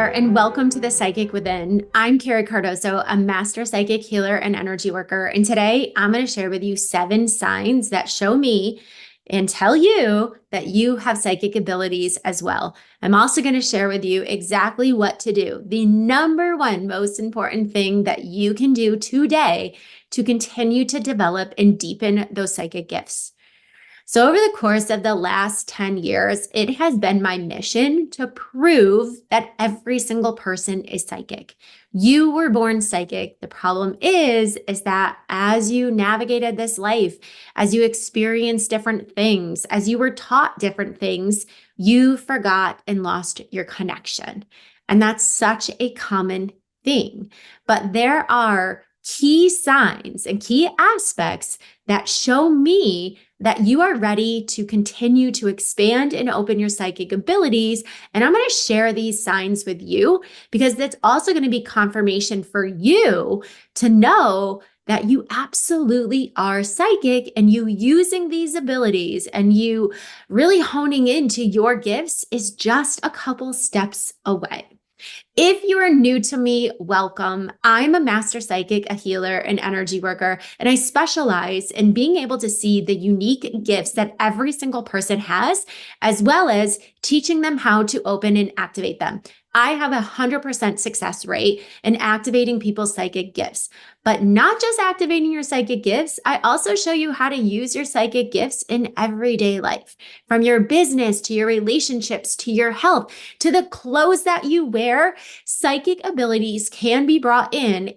there, and welcome to the Psychic Within. I'm Carrie Cardozo, a master psychic healer and energy worker. And today I'm going to share with you 7 signs that show me and tell you that you have psychic abilities as well. I'm also going to share with you exactly what to do. The number one most important thing that you can do today to continue to develop and deepen those psychic gifts. So over the course of the last 10 years, it has been my mission to prove that every single person is psychic. You were born psychic. The problem is that as you navigated this life, as you experienced different things, as you were taught different things, you forgot and lost your connection. And that's such a common thing. But there are key signs and key aspects that show me that you are ready to continue to expand and open your psychic abilities. And I'm going to share these signs with you because that's also going to be confirmation for you to know that you absolutely are psychic, and you using these abilities and you really honing into your gifts is just a couple steps away. If you are new to me, welcome. I'm a master psychic, a healer, an energy worker, and I specialize in being able to see the unique gifts that every single person has, as well as teaching them how to open and activate them. I have 100% success rate in activating people's psychic gifts, but not just activating your psychic gifts. I also show you how to use your psychic gifts in everyday life, from your business to your relationships, to your health, to the clothes that you wear. Psychic abilities can be brought in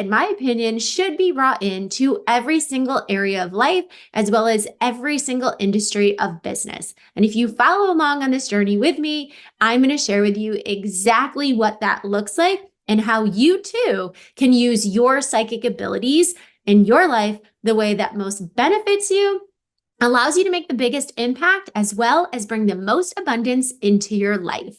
my opinion, should be brought into every single area of life, as well as every single industry of business. And if you follow along on this journey with me, I'm going to share with you exactly what that looks like and how you too can use your psychic abilities in your life the way that most benefits you, allows you to make the biggest impact, as well as bring the most abundance into your life.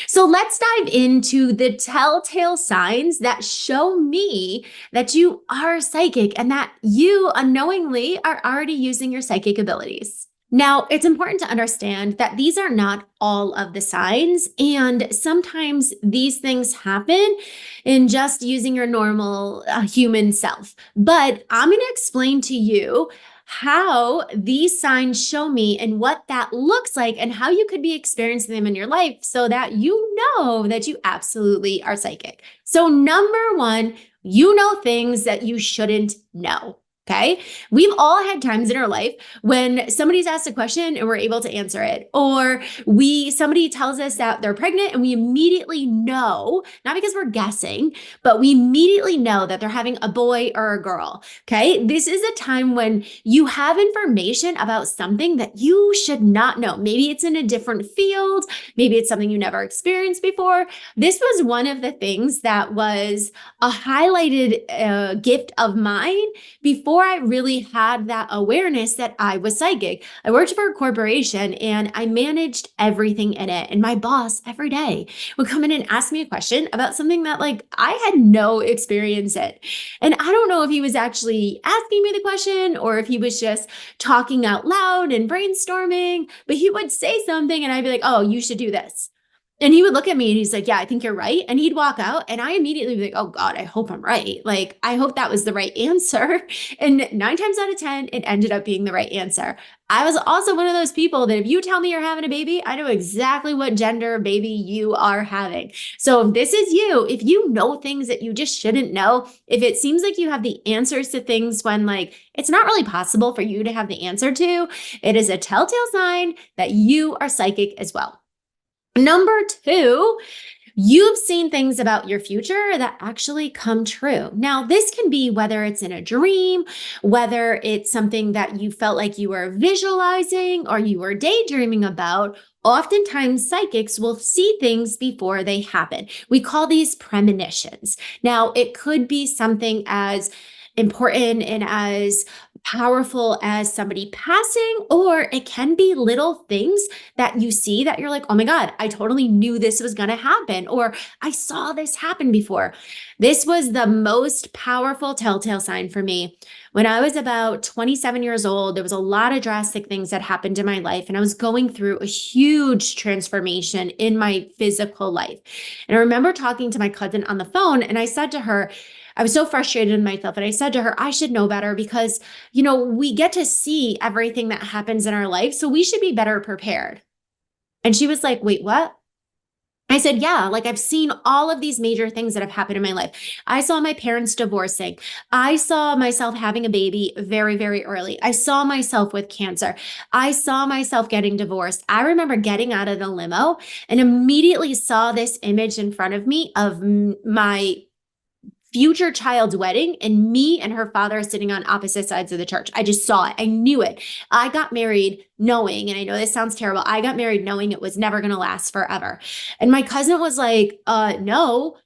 So let's dive into the telltale signs that show me that you are psychic and that you unknowingly are already using your psychic abilities. Now, it's important to understand that these are not all of the signs, and sometimes these things happen in just using your normal human self. But I'm going to explain to you how these signs show me and what that looks like and how you could be experiencing them in your life so that you know that you absolutely are psychic. So number one, you know things that you shouldn't know. Okay. We've all had times in our life when somebody's asked a question and we're able to answer it, or somebody tells us that they're pregnant and we immediately know, not because we're guessing, but we immediately know that they're having a boy or a girl. Okay. This is a time when you have information about something that you should not know. Maybe it's in a different field. Maybe it's something you never experienced before. This was one of the things that was a highlighted gift of mine before I really had that awareness that I was psychic. I worked for a corporation and I managed everything in it. And my boss every day would come in and ask me a question about something that I had no experience in. And I don't know if he was actually asking me the question or if he was just talking out loud and brainstorming, but he would say something and I'd be like, oh, you should do this. And he would look at me and he's like, yeah, I think you're right. And he'd walk out and I immediately be like, oh God, I hope I'm right. I hope that was the right answer. And 9 times out of 10, it ended up being the right answer. I was also one of those people that if you tell me you're having a baby, I know exactly what gender baby you are having. So if this is you, if you know things that you just shouldn't know, if it seems like you have the answers to things when it's not really possible for you to have the answer to, it is a telltale sign that you are psychic as well. Number 2, you've seen things about your future that actually come true. Now, this can be whether it's in a dream, whether it's something that you felt like you were visualizing or you were daydreaming about. Oftentimes, psychics will see things before they happen. We call these premonitions. Now, it could be something as important and as powerful as somebody passing, or it can be little things that you see that you're like, oh my God, I totally knew this was going to happen, or I saw this happen before. This was the most powerful telltale sign for me. When I was about 27 years old, there was a lot of drastic things that happened in my life, and I was going through a huge transformation in my physical life. And I remember talking to my cousin on the phone, and I said to her, I was so frustrated in myself. And I said to her, I should know better because, we get to see everything that happens in our life. So we should be better prepared. And she was like, wait, what? I said, yeah, like I've seen all of these major things that have happened in my life. I saw my parents divorcing. I saw myself having a baby very, very early. I saw myself with cancer. I saw myself getting divorced. I remember getting out of the limo and immediately saw this image in front of me of my future child's wedding and me and her father sitting on opposite sides of the church. I just saw it. I knew it. I got married knowing, and I know this sounds terrible, I got married knowing it was never going to last forever. And my cousin was like, no,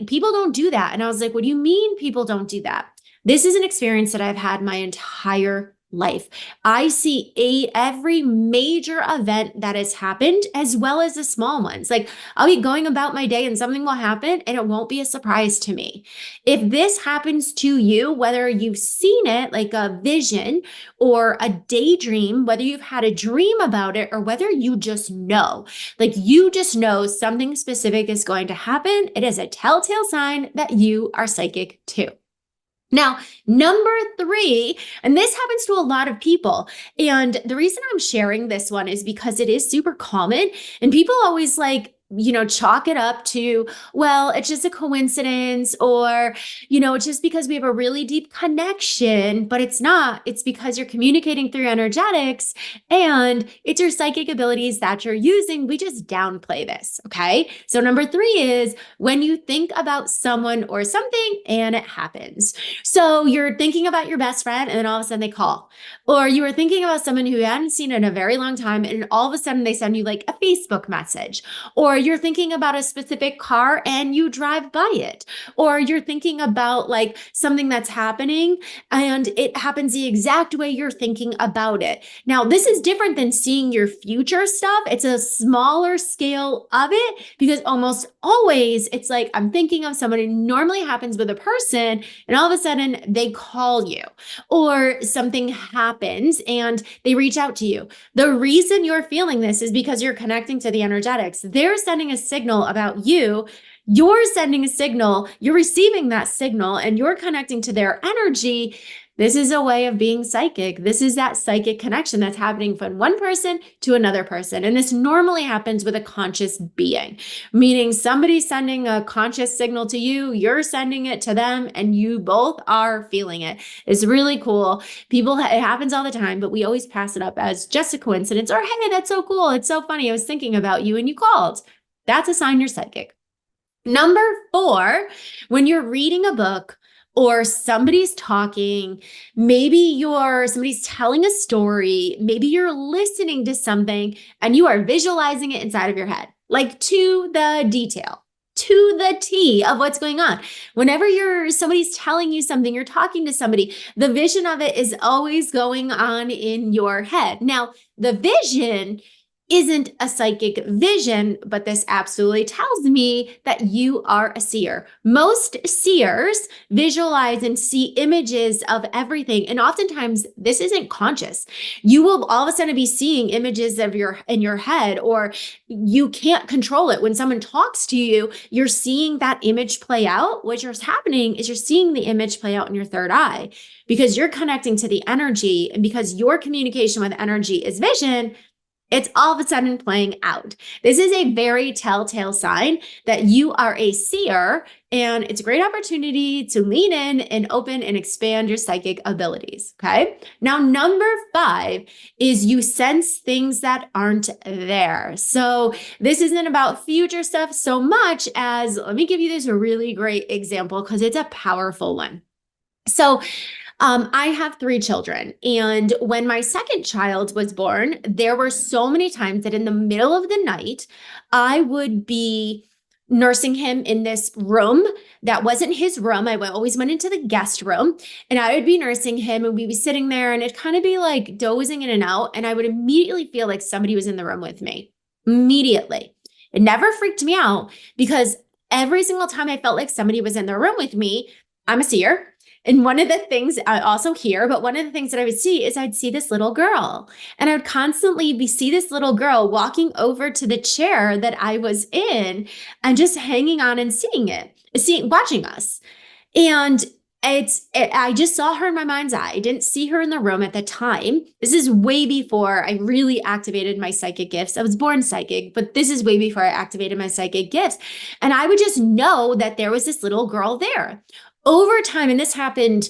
people don't do that. And I was like, what do you mean people don't do that? This is an experience that I've had my entire life. I see every major event that has happened as well as the small ones. Like I'll be going about my day and something will happen and it won't be a surprise to me. If this happens to you, whether you've seen it like a vision or a daydream, whether you've had a dream about it or whether you just know, like you just know something specific is going to happen, it is a telltale sign that you are psychic too. Now, number 3, and this happens to a lot of people. And the reason I'm sharing this one is because it is super common and people always chalk it up to, well, it's just a coincidence or, it's just because we have a really deep connection, but it's not. It's because you're communicating through energetics and it's your psychic abilities that you're using. We just downplay this. Okay. So number 3 is when you think about someone or something and it happens. So you're thinking about your best friend and then all of a sudden they call, or you were thinking about someone who you hadn't seen in a very long time. And all of a sudden they send you like a Facebook message, or you're thinking about a specific car and you drive by it, or you're thinking about like something that's happening and it happens the exact way you're thinking about it. Now, this is different than seeing your future stuff. It's a smaller scale of it because almost always it's like I'm thinking of someone. It normally happens with a person and all of a sudden they call you or something happens and they reach out to you. The reason you're feeling this is because you're connecting to the energetics. They're sending a signal about you. You're sending a signal. You're receiving that signal and you're connecting to their energy. This is a way of being psychic. This is that psychic connection that's happening from one person to another person. And this normally happens with a conscious being, meaning somebody's sending a conscious signal to you, you're sending it to them, and you both are feeling it. It's really cool. It happens all the time, but we always pass it up as just a coincidence or, hey, that's so cool. It's so funny. I was thinking about you and you called. That's a sign you're psychic. Number 4, when you're reading a book, or somebody's talking, maybe somebody's telling a story, maybe you're listening to something and you are visualizing it inside of your head, like to the detail, to the T of what's going on. Whenever somebody's telling you something, you're talking to somebody, the vision of it is always going on in your head. Now, the vision isn't a psychic vision, but this absolutely tells me that you are a seer. Most seers visualize and see images of everything. And oftentimes this isn't conscious. You will all of a sudden be seeing images in your head, or you can't control it. When someone talks to you, you're seeing that image play out. What's happening is you're seeing the image play out in your third eye because you're connecting to the energy. And because your communication with energy is vision, it's all of a sudden playing out. This is a very telltale sign that you are a seer, and it's a great opportunity to lean in and open and expand your psychic abilities, okay? Now, number 5 is you sense things that aren't there. So this isn't about future stuff so much as, let me give you this really great example because it's a powerful one. So I have 3 children, and when my second child was born, there were so many times that in the middle of the night, I would be nursing him in this room that wasn't his room. Always went into the guest room, and I would be nursing him, and we'd be sitting there, and it'd kind of be like dozing in and out. And I would immediately feel like somebody was in the room with me. Immediately. It never freaked me out because every single time I felt like somebody was in the room with me, I'm a seer. And one of the things I also hear, but one of the things that I would see is I'd see this little girl, and I would constantly see this little girl walking over to the chair that I was in and just hanging on and watching us. And I just saw her in my mind's eye. I didn't see her in the room at the time. This is way before I really activated my psychic gifts. I was born psychic, but this is way before I activated my psychic gifts. And I would just know that there was this little girl there. Over time, and this happened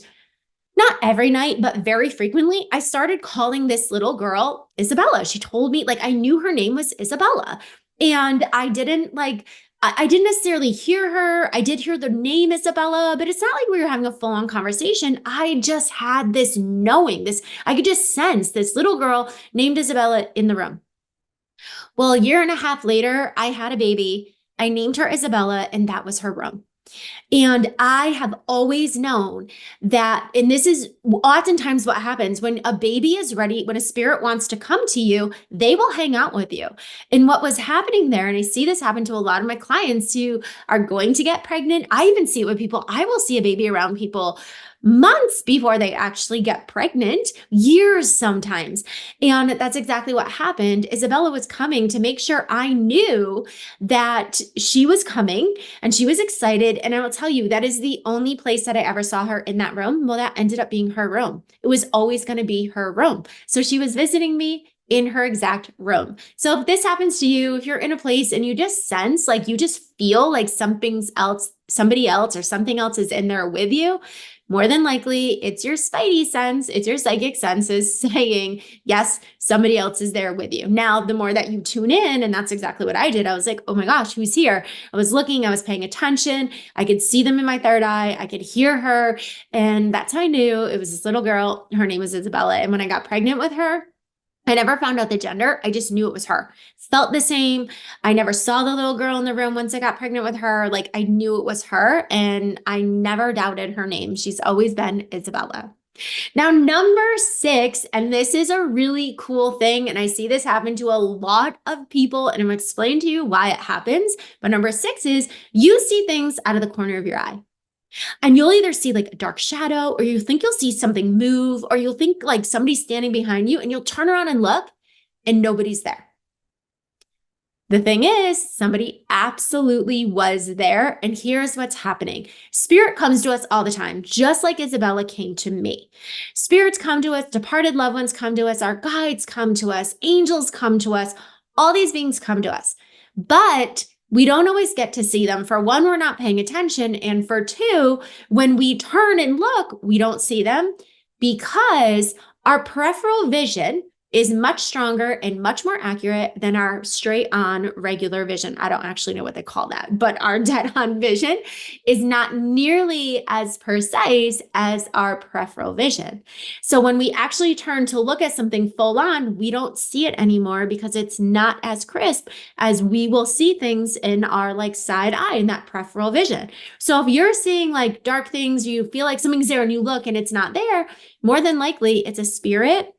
not every night, but very frequently, I started calling this little girl Isabella. She told me, like, I knew her name was Isabella. And I didn't necessarily hear her. I did hear the name Isabella, but it's not like we were having a full-on conversation. I just had this knowing, I could just sense this little girl named Isabella in the room. Well, a year and a half later, I had a baby. I named her Isabella, and that was her room. And I have always known that, and this is oftentimes what happens when a baby is ready, when a spirit wants to come to you, they will hang out with you. And what was happening there, and I see this happen to a lot of my clients who are going to get pregnant. I even see it with people. I will see a baby around people months before they actually get pregnant, years sometimes. And that's exactly what happened. Isabella was coming to make sure I knew that she was coming, and she was excited. And I will tell you, that is the only place that I ever saw her in that room. Well, that ended up being her room. It was always going to be her room. So she was visiting me in her exact room. So if this happens to you, if you're in a place and you just sense, like you just feel like somebody else or something else is in there with you, more than likely, it's your spidey sense, it's your psychic senses saying, yes, somebody else is there with you. Now, the more that you tune in, and that's exactly what I did, I was like, oh my gosh, who's here? I was looking, I was paying attention. I could see them in my third eye. I could hear her. And that's how I knew it was this little girl. Her name was Isabella. And when I got pregnant with her, I never found out the gender. I just knew it was her. Felt the same. I never saw the little girl in the room once I got pregnant with her. Like, I knew it was her, and I never doubted her name. She's always been Isabella. Now, number 6, and this is a really cool thing, and I see this happen to a lot of people, and I'm going to explain to you why it happens. But number 6 is you see things out of the corner of your eye. And you'll either see like a dark shadow, or you think you'll see something move, or you'll think like somebody's standing behind you, and you'll turn around and look and nobody's there. The thing is, somebody absolutely was there. And here's what's happening. Spirit comes to us all the time, just like Isabella came to me. Spirits come to us, departed loved ones come to us, our guides come to us, angels come to us, all these beings come to us. But we don't always get to see them. For one, we're not paying attention. And for two, when we turn and look, we don't see them because our peripheral vision is much stronger and much more accurate than our straight on regular vision. I don't actually know what they call that, but our dead on vision is not nearly as precise as our peripheral vision. So when we actually turn to look at something full on, we don't see it anymore because it's not as crisp as we will see things in our like side eye in that peripheral vision. So if you're seeing like dark things, you feel like something's there and you look and it's not there, more than likely it's a spirit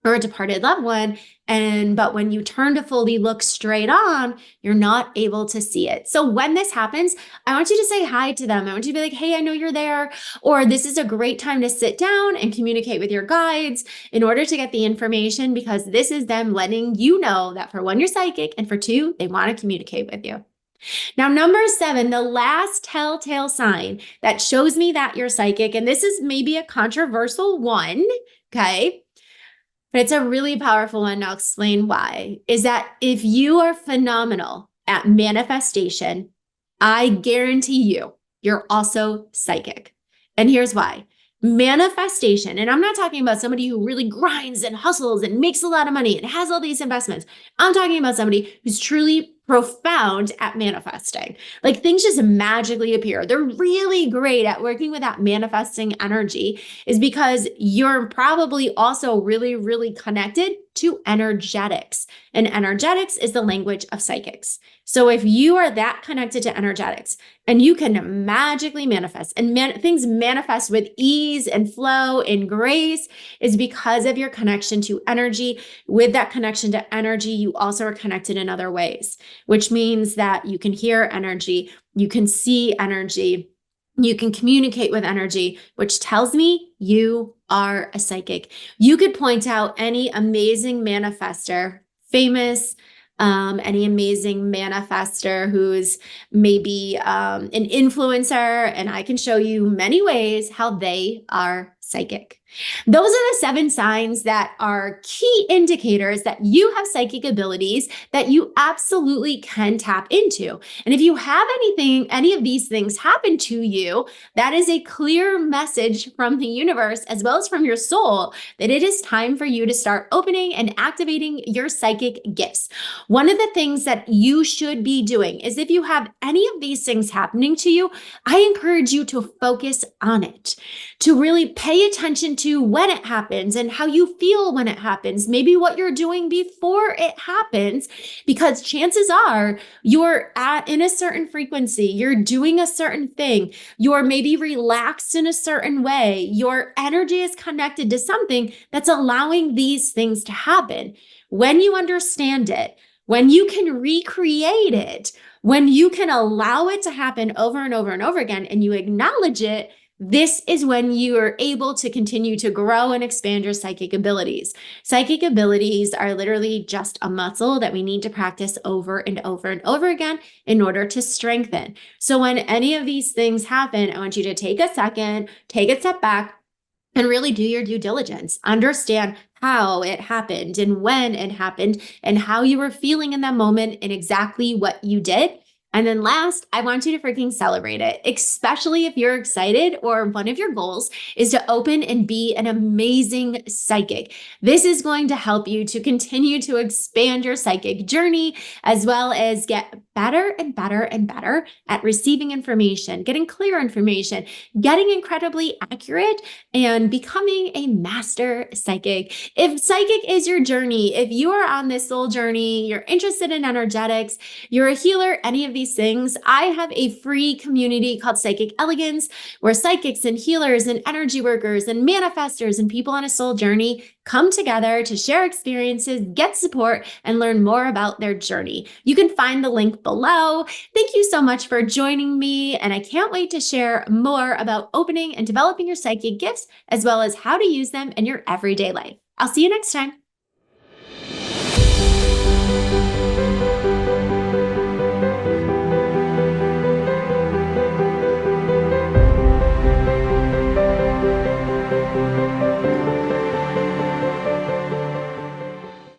or a departed loved one. But when you turn to fully look straight on, you're not able to see it. So when this happens, I want you to say hi to them. I want you to be like, hey, I know you're there. Or this is a great time to sit down and communicate with your guides in order to get the information, because this is them letting you know that for one, you're psychic, and for two, they want to communicate with you. Now, number 7, the last telltale sign that shows me that you're psychic, and this is maybe a controversial one, okay? But it's a really powerful one. I'll explain why. Is that if you are phenomenal at manifestation, I guarantee you're also psychic. And here's why. Manifestation, and I'm not talking about somebody who really grinds and hustles and makes a lot of money and has all these investments. I'm talking about somebody who's truly profound at manifesting. Like things just magically appear. They're really great at working with that manifesting energy, is because you're probably also really, really connected to energetics. And energetics is the language of psychics. So if you are that connected to energetics and you can magically manifest and things manifest with ease and flow and grace, is because of your connection to energy. With that connection to energy, you also are connected in other ways, which means that you can hear energy, you can see energy, you can communicate with energy, which tells me you are a psychic. You could point out any amazing manifester, famous, any amazing manifester who's maybe an influencer, and I can show you many ways how they are psychic. Those are the 7 signs that are key indicators that you have psychic abilities that you absolutely can tap into. And if you have any of these things happen to you, that is a clear message from the universe as well as from your soul that it is time for you to start opening and activating your psychic gifts. One of the things that you should be doing is if you have any of these things happening to you, I encourage you to focus on it, to really pay attention to when it happens and how you feel when it happens, maybe what you're doing before it happens, because chances are you're in a certain frequency, you're doing a certain thing, you're maybe relaxed in a certain way, your energy is connected to something that's allowing these things to happen. When you understand it, when you can recreate it, when you can allow it to happen over and over and over again, and you acknowledge it, this is when you are able to continue to grow and expand your psychic abilities. Psychic abilities are literally just a muscle that we need to practice over and over and over again in order to strengthen. So when any of these things happen, I want you to take a second, take a step back, and really do your due diligence. Understand how it happened and when it happened and how you were feeling in that moment and exactly what you did. And then last, I want you to freaking celebrate it, especially if you're excited or one of your goals is to open and be an amazing psychic. This is going to help you to continue to expand your psychic journey, as well as get better and better and better at receiving information, getting clear information, getting incredibly accurate, and becoming a master psychic. If psychic is your journey, if you are on this soul journey, you're interested in energetics, you're a healer, any of these things, I have a free community called Psychic Elegance, where psychics and healers and energy workers and manifestors and people on a soul journey come together to share experiences, get support, and learn more about their journey. You can find the link below. Thank you so much for joining me, and I can't wait to share more about opening and developing your psychic gifts, as well as how to use them in your everyday life. I'll see you next time.